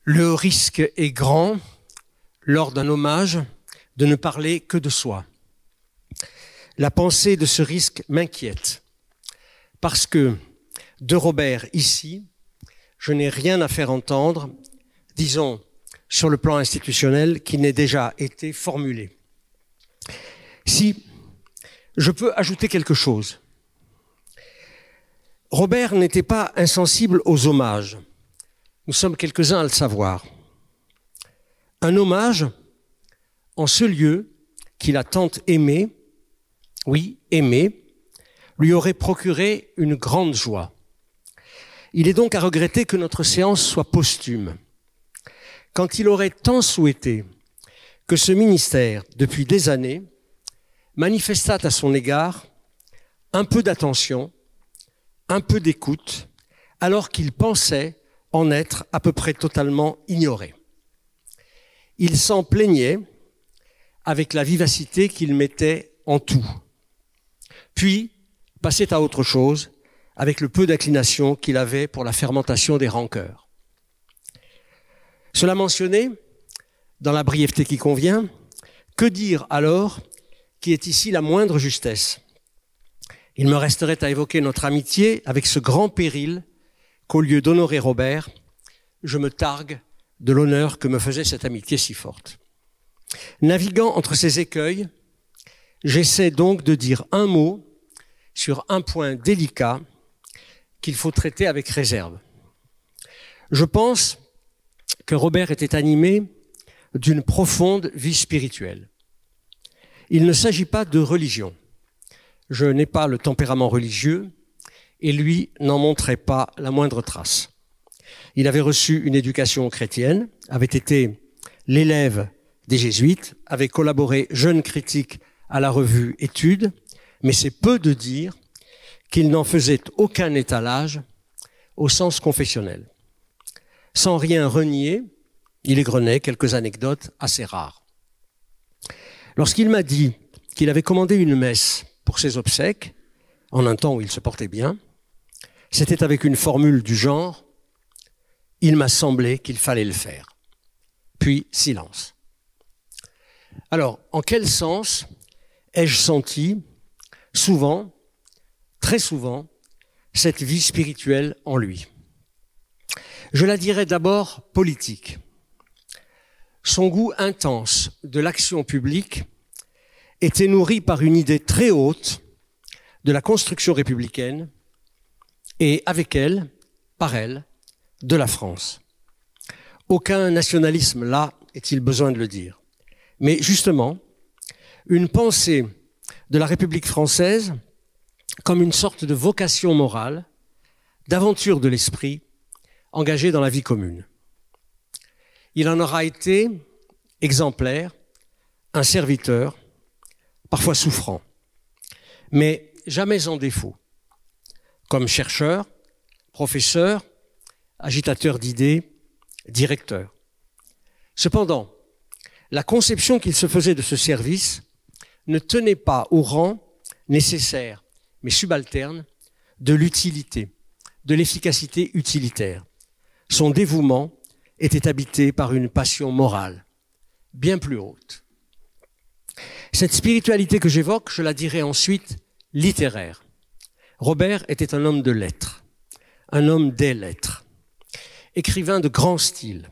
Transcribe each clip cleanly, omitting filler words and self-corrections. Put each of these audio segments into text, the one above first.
Le risque est grand, lors d'un hommage, de ne parler que de soi. La pensée de ce risque m'inquiète, parce que de Robert ici, je n'ai rien à faire entendre, disons, sur le plan institutionnel, qui n'ait déjà été formulé. Si je peux ajouter quelque chose, Robert n'était pas insensible aux hommages. Nous sommes quelques-uns à le savoir. Un hommage, en ce lieu qu'il a tant aimé, oui, aimé, lui aurait procuré une grande joie. Il est donc à regretter que notre séance soit posthume. Quand il aurait tant souhaité que ce ministère, depuis des années, manifestât à son égard un peu d'attention, un peu d'écoute, alors qu'il pensait en être à peu près totalement ignoré. Il s'en plaignait avec la vivacité qu'il mettait en tout, puis passait à autre chose avec le peu d'inclination qu'il avait pour la fermentation des rancœurs. Cela mentionné, dans la brièveté qui convient, que dire alors qui est ici la moindre justesse? Il me resterait à évoquer notre amitié avec ce grand péril qu'au lieu d'honorer Robert, je me targue de l'honneur que me faisait cette amitié si forte. Naviguant entre ces écueils, j'essaie donc de dire un mot sur un point délicat qu'il faut traiter avec réserve. Je pense que Robert était animé d'une profonde vie spirituelle. Il ne s'agit pas de religion. Je n'ai pas le tempérament religieux et lui n'en montrait pas la moindre trace. Il avait reçu une éducation chrétienne, avait été l'élève des jésuites, avait collaboré jeune critique à la revue Études, mais c'est peu de dire qu'il n'en faisait aucun étalage au sens confessionnel. Sans rien renier, il égrenait quelques anecdotes assez rares. Lorsqu'il m'a dit qu'il avait commandé une messe pour ses obsèques, en un temps où il se portait bien, c'était avec une formule du genre « il m'a semblé qu'il fallait le faire ». Puis silence. Alors, en quel sens ai-je senti souvent, très souvent, cette vie spirituelle en lui? Je la dirais d'abord politique. Son goût intense de l'action publique était nourri par une idée très haute de la construction républicaine et avec elle, par elle, de la France. Aucun nationalisme là, est-il besoin de le dire. Mais justement, une pensée de la République française comme une sorte de vocation morale, d'aventure de l'esprit, engagée dans la vie commune. Il en aura été exemplaire, un serviteur, parfois souffrant, mais jamais en défaut, comme chercheur, professeur, agitateur d'idées, directeur. Cependant, la conception qu'il se faisait de ce service ne tenait pas au rang nécessaire, mais subalterne, de l'utilité, de l'efficacité utilitaire. Son dévouement était habité par une passion morale, bien plus haute. Cette spiritualité que j'évoque, je la dirai ensuite littéraire. Robert était un homme de lettres, un homme des lettres, écrivain de grand style,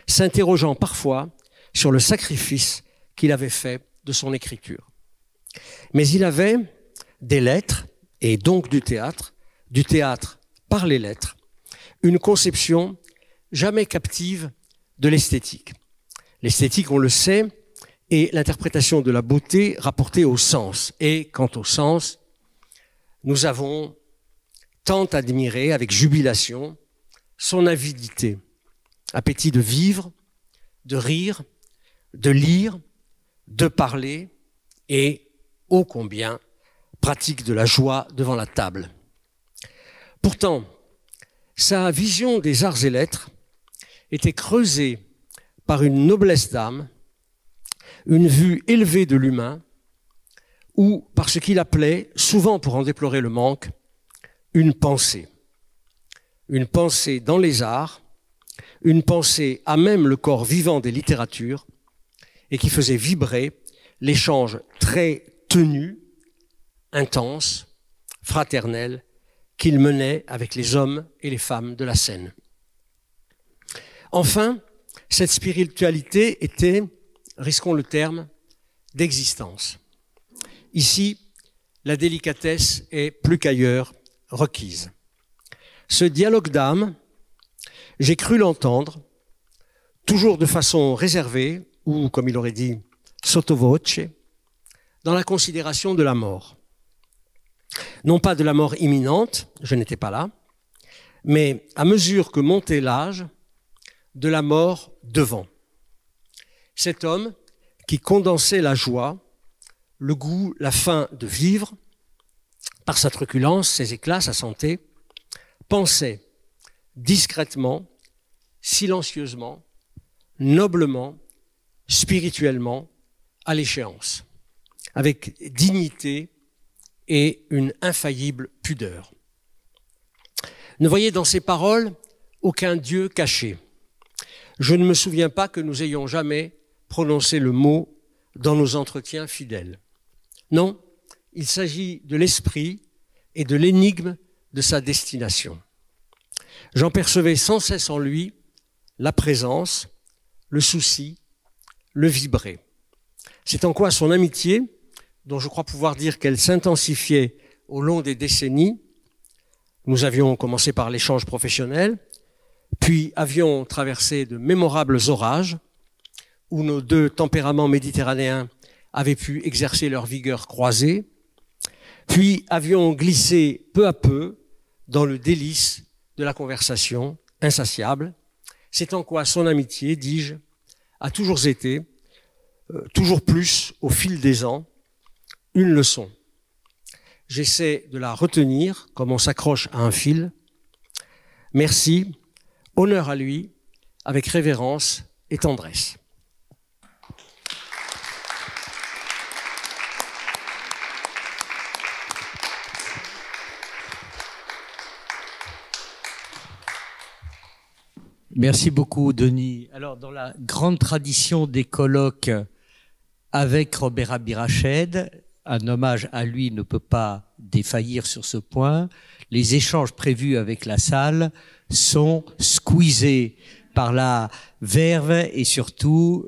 s'interrogeant parfois sur le sacrifice qu'il avait fait de son écriture. Mais il avait des lettres, et donc du théâtre par les lettres, une conception jamais captive de l'esthétique. L'esthétique, on le sait, est l'interprétation de la beauté rapportée au sens. Et quant au sens, nous avons tant admiré avec jubilation son avidité, appétit de vivre, de rire, de lire, de parler et, ô combien, pratique de la joie devant la table. Pourtant, sa vision des arts et lettres était creusée par une noblesse d'âme, une vue élevée de l'humain, ou par ce qu'il appelait, souvent pour en déplorer le manque, une pensée dans les arts, une pensée à même le corps vivant des littératures et qui faisait vibrer l'échange très tenu, intense, fraternel qu'il menait avec les hommes et les femmes de la scène. Enfin, cette spiritualité était, risquons le terme, d'existence. Ici, la délicatesse est plus qu'ailleurs requise. Ce dialogue d'âme, j'ai cru l'entendre, toujours de façon réservée, ou comme il aurait dit, sotto voce, dans la considération de la mort. Non pas de la mort imminente, je n'étais pas là, mais à mesure que montait l'âge, de la mort devant. Cet homme qui condensait la joie, le goût, la faim de vivre, par sa truculence, ses éclats, sa santé, pensait discrètement, silencieusement, noblement, spirituellement, à l'échéance, avec dignité et une infaillible pudeur. Ne voyez dans ces paroles aucun Dieu caché. Je ne me souviens pas que nous ayons jamais prononcé le mot dans nos entretiens fidèles. Non, il s'agit de l'esprit et de l'énigme de sa destination. J'en percevais sans cesse en lui la présence, le souci, le vibrer. C'est en quoi son amitié, dont je crois pouvoir dire qu'elle s'intensifiait au long des décennies, nous avions commencé par l'échange professionnel, puis avions traversé de mémorables orages où nos deux tempéraments méditerranéens avaient pu exercer leur vigueur croisée, puis avions glissé peu à peu dans le délice de la conversation insatiable. C'est en quoi son amitié, dis-je, a toujours été, toujours plus au fil des ans, une leçon. J'essaie de la retenir comme on s'accroche à un fil. Merci, honneur à lui, avec révérence et tendresse. Merci beaucoup, Denis. Alors, dans la grande tradition des colloques avec Robert Abirached, un hommage à lui ne peut pas défaillir sur ce point. Les échanges prévus avec la salle sont squeezés par la verve et surtout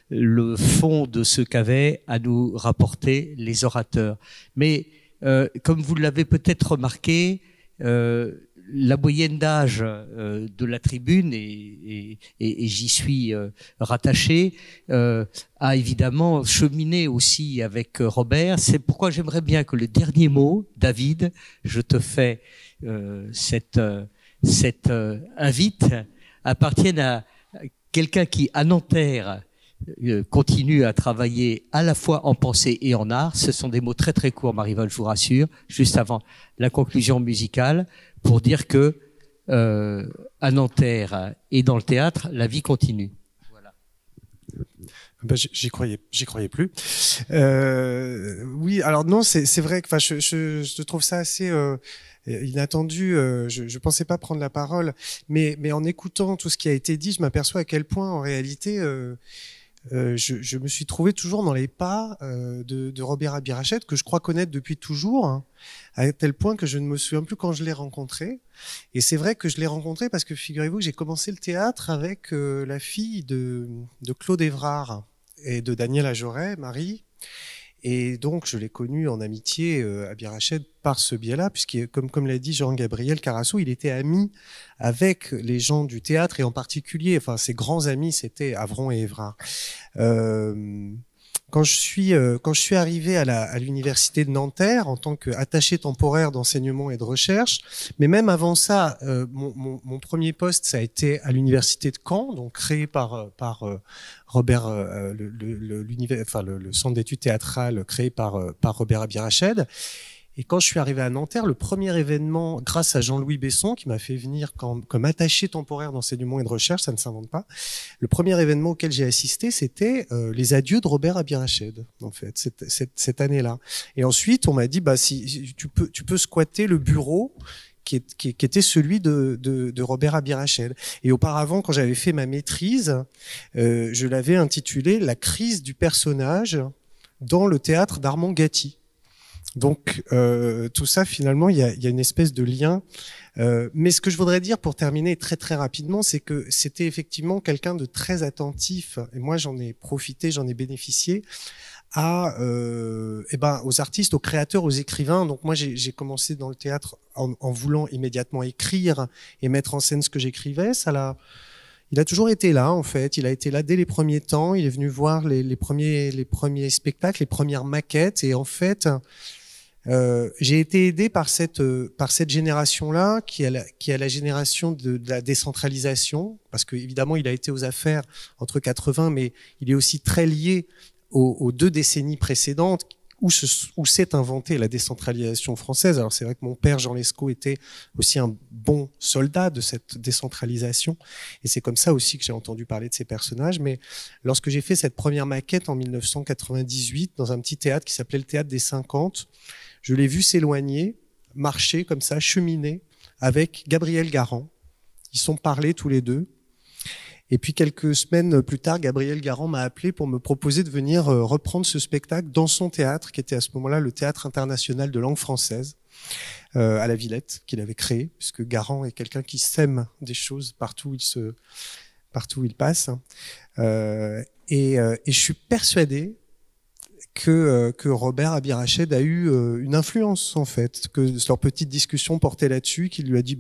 le fond de ce qu'avaient à nous rapporter les orateurs. Mais comme vous l'avez peut-être remarqué, la moyenne d'âge de la tribune, et j'y suis rattaché, a évidemment cheminé aussi avec Robert. C'est pourquoi j'aimerais bien que le dernier mot, David, je te fais cette invite, appartienne à quelqu'un qui, à Nanterre, continue à travailler à la fois en pensée et en art. Ce sont des mots très très courts, Marivol, je vous rassure, juste avant la conclusion musicale, pour dire que à Nanterre et dans le théâtre, la vie continue. Voilà. Ben, j'y croyais plus. Oui, alors non, c'est vrai que, enfin, je trouve ça assez inattendu. Je pensais pas prendre la parole, mais en écoutant tout ce qui a été dit, je m'aperçois à quel point, en réalité, je me suis trouvé toujours dans les pas de Robert Abirached, que je crois connaître depuis toujours, hein, à tel point que je ne me souviens plus quand je l'ai rencontré. Et c'est vrai que je l'ai rencontré parce que figurez-vous que j'ai commencé le théâtre avec la fille de Claude Évrard et de Daniel Ajoret, Marie. Et donc, je l'ai connu en amitié, Abirached, par ce biais-là, puisque, comme l'a dit Jean-Gabriel Carasso, il était ami avec les gens du théâtre, et en particulier, enfin, ses grands amis, c'était Avron et Évrard. Quand je suis arrivé à l'université de Nanterre en tant qu'attaché temporaire d'enseignement et de recherche, mais même avant ça, mon premier poste, ça a été à l'université de Caen, donc créé par Robert, le centre d'études théâtrales créé par Robert Abirached. Et quand je suis arrivé à Nanterre, le premier événement, grâce à Jean-Louis Besson, qui m'a fait venir comme attaché temporaire d'enseignement et de recherche, ça ne s'invente pas, le premier événement auquel j'ai assisté, c'était les adieux de Robert Abirached, en fait, cette année-là. Et ensuite, on m'a dit, bah, si tu peux squatter le bureau qui était celui de Robert Abirached. Et auparavant, quand j'avais fait ma maîtrise, je l'avais intitulé La crise du personnage dans le théâtre d'Armand Gatti. Donc tout ça, finalement, il y a une espèce de lien. Mais ce que je voudrais dire pour terminer très très rapidement, c'est que c'était effectivement quelqu'un de très attentif, et moi j'en ai profité, j'en ai bénéficié, aux artistes, aux créateurs, aux écrivains. Donc moi j'ai commencé dans le théâtre en voulant immédiatement écrire et mettre en scène ce que j'écrivais. Il a toujours été là, en fait. Il a été là dès les premiers temps. Il est venu voir les premiers spectacles, les premières maquettes. Et en fait, j'ai été aidé par cette génération-là, qui est la génération de la décentralisation, parce que évidemment, il a été aux affaires entre 80, mais il est aussi très lié aux 2 décennies précédentes, où s'est inventée la décentralisation française. Alors c'est vrai que mon père Jean Lescaut était aussi un bon soldat de cette décentralisation, et c'est comme ça aussi que j'ai entendu parler de ces personnages. Mais lorsque j'ai fait cette première maquette en 1998 dans un petit théâtre qui s'appelait le Théâtre des 50, je l'ai vu s'éloigner, marcher comme ça, cheminer avec Gabriel Garand. Ils sont parlé tous les deux. Et puis quelques semaines plus tard, Gabriel Garand m'a appelé pour me proposer de venir reprendre ce spectacle dans son théâtre, qui était à ce moment-là le Théâtre international de langue française, à la Villette, qu'il avait créé, puisque Garand est quelqu'un qui sème des choses partout où il passe. Et je suis persuadé que Robert Abirached a eu une influence, en fait, que leur petite discussion portait là-dessus, qu'il lui a dit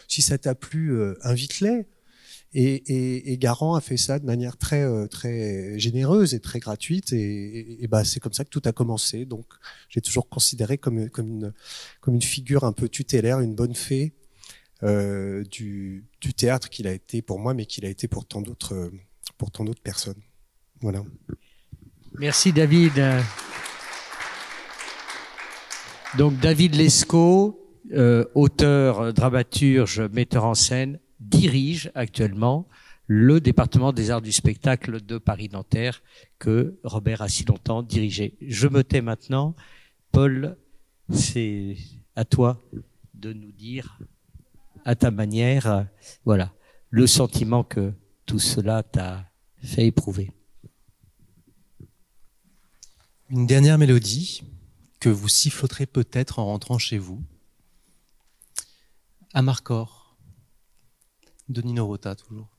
si ça t'a plu, invite-les. Et Garand a fait ça de manière très très généreuse et très gratuite, et c'est comme ça que tout a commencé. Donc j'ai toujours considéré comme une figure un peu tutélaire, une bonne fée du théâtre qu'il a été pour moi, mais qu'il a été pour tant d'autres personnes. Voilà. Merci David. Donc David Lescaut, auteur, dramaturge, metteur en scène, dirige actuellement le département des arts du spectacle de Paris-Nanterre que Robert a si longtemps dirigé. Je me tais maintenant. Paul, c'est à toi de nous dire, à ta manière, voilà, le sentiment que tout cela t'a fait éprouver. Une dernière mélodie que vous siffloterez peut-être en rentrant chez vous. Amarcord, de Nino Rota toujours.